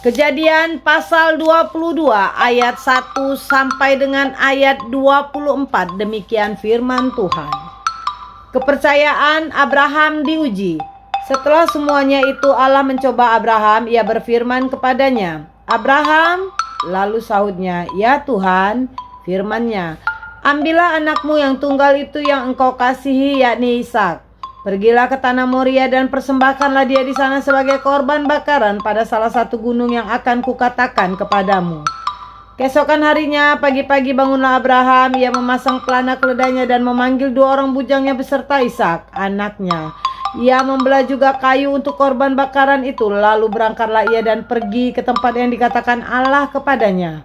Kejadian pasal 22 ayat 1 sampai dengan ayat 24. Demikian firman Tuhan. Kepercayaan Abraham diuji. Setelah semuanya itu Allah mencoba Abraham, ia berfirman kepadanya, "Abraham," lalu sahutnya, "Ya Tuhan." Firman-Nya, "Ambillah anakmu yang tunggal itu yang engkau kasihi, yakni Ishak. Pergilah ke tanah Moria dan persembahkanlah dia di sana sebagai korban bakaran pada salah satu gunung yang akan kukatakan kepadamu." Keesokan harinya pagi-pagi bangunlah Abraham, ia memasang pelana keledainya dan memanggil 2 orang bujangnya beserta Ishak, anaknya. Ia membelah juga kayu untuk korban bakaran itu, lalu berangkatlah ia dan pergi ke tempat yang dikatakan Allah kepadanya.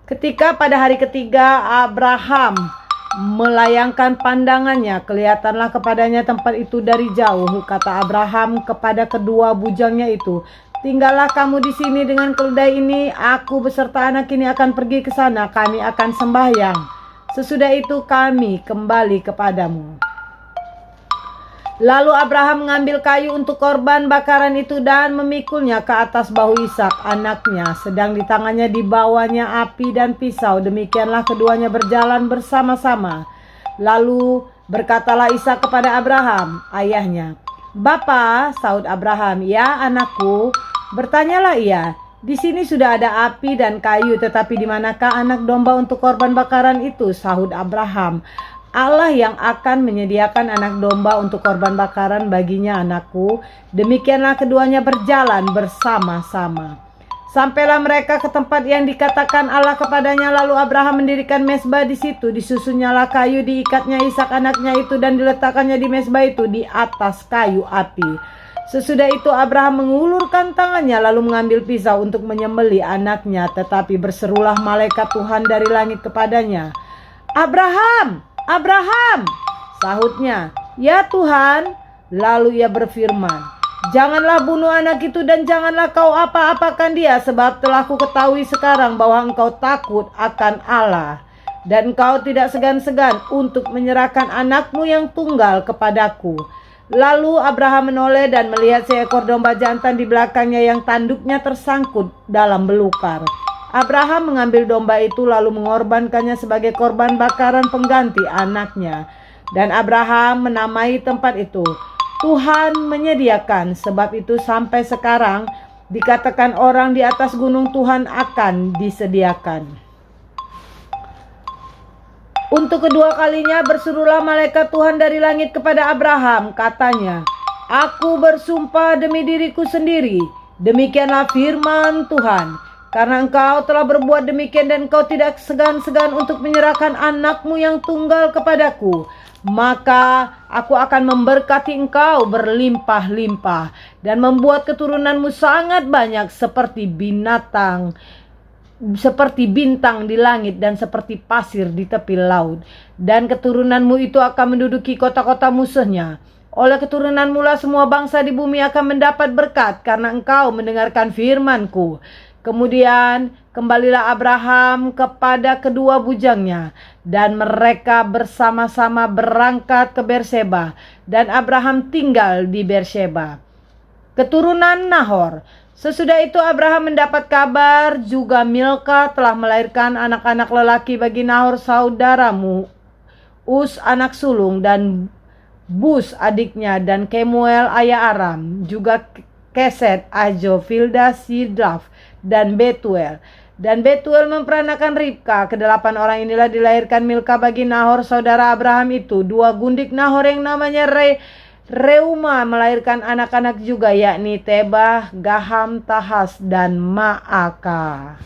Ketika pada hari ketiga Abraham melayangkan pandangannya, kelihatanlah kepadanya tempat itu dari jauh. Kata Abraham kepada kedua bujangnya itu, "Tinggallah kamu di sini dengan keledai ini, aku beserta anak ini akan pergi ke sana, kami akan sembahyang. Sesudah itu kami kembali kepadamu." Lalu Abraham mengambil kayu untuk korban bakaran itu dan memikulnya ke atas bahu Ishak, anaknya, sedang di tangannya dibawanya api dan pisau. Demikianlah keduanya berjalan bersama-sama. Lalu berkatalah Ishak kepada Abraham, ayahnya. "Bapa," sahut Abraham. "Ya anakku." Bertanyalah ia, "Di sini sudah ada api dan kayu, tetapi di manakah anak domba untuk korban bakaran itu?" Sahut Abraham, "Allah yang akan menyediakan anak domba untuk korban bakaran baginya, anakku." Demikianlah keduanya berjalan bersama-sama. Sampailah mereka ke tempat yang dikatakan Allah kepadanya, lalu Abraham mendirikan mezbah di situ. Disusunnyalah kayu, diikatnya Ishak anaknya itu dan diletakkannya di mezbah itu di atas kayu api. Sesudah itu Abraham mengulurkan tangannya lalu mengambil pisau untuk menyembelih anaknya, tetapi berserulah malaikat Tuhan dari langit kepadanya, "Abraham, Abraham!" Sahutnya, "Ya Tuhan." Lalu ia berfirman, "Janganlah bunuh anak itu dan janganlah kau apa-apakan dia, sebab telah ku ketahui sekarang bahwa engkau takut akan Allah, dan engkau tidak segan-segan untuk menyerahkan anakmu yang tunggal kepadaku." Lalu Abraham menoleh dan melihat seekor domba jantan di belakangnya yang tanduknya tersangkut dalam belukar. Abraham mengambil domba itu lalu mengorbankannya sebagai korban bakaran pengganti anaknya. Dan Abraham menamai tempat itu, "Tuhan menyediakan." Sebab itu sampai sekarang dikatakan orang di atas gunung Tuhan akan disediakan. Untuk kedua kalinya berserulah malaikat Tuhan dari langit kepada Abraham, katanya, "Aku bersumpah demi diriku sendiri, demikianlah firman Tuhan, karena engkau telah berbuat demikian dan engkau tidak segan-segan untuk menyerahkan anakmu yang tunggal kepadaku, maka aku akan memberkati engkau berlimpah-limpah dan membuat keturunanmu sangat banyak seperti bintang di langit dan seperti pasir di tepi laut. Dan keturunanmu itu akan menduduki kota-kota musuhnya. Oleh keturunanmu lah semua bangsa di bumi akan mendapat berkat karena engkau mendengarkan firman-Ku." Kemudian kembalilah Abraham kepada kedua bujangnya, dan mereka bersama-sama berangkat ke Berseba, dan Abraham tinggal di Berseba. Keturunan Nahor. Sesudah itu Abraham mendapat kabar juga Milka telah melahirkan anak-anak lelaki bagi Nahor saudaramu, Us anak sulung, dan Bus adiknya, dan Kemuel ayah Aram, juga Keset, Ajo, Filda, Sidlaf, dan Betuel. Dan Betuel memperanakan Ribka. Kedelapan orang inilah dilahirkan Milka bagi Nahor saudara Abraham itu. 2 gundik Nahor yang namanya Reuma melahirkan anak-anak juga, yakni Tebah, Gaham, Tahas, dan Maaka.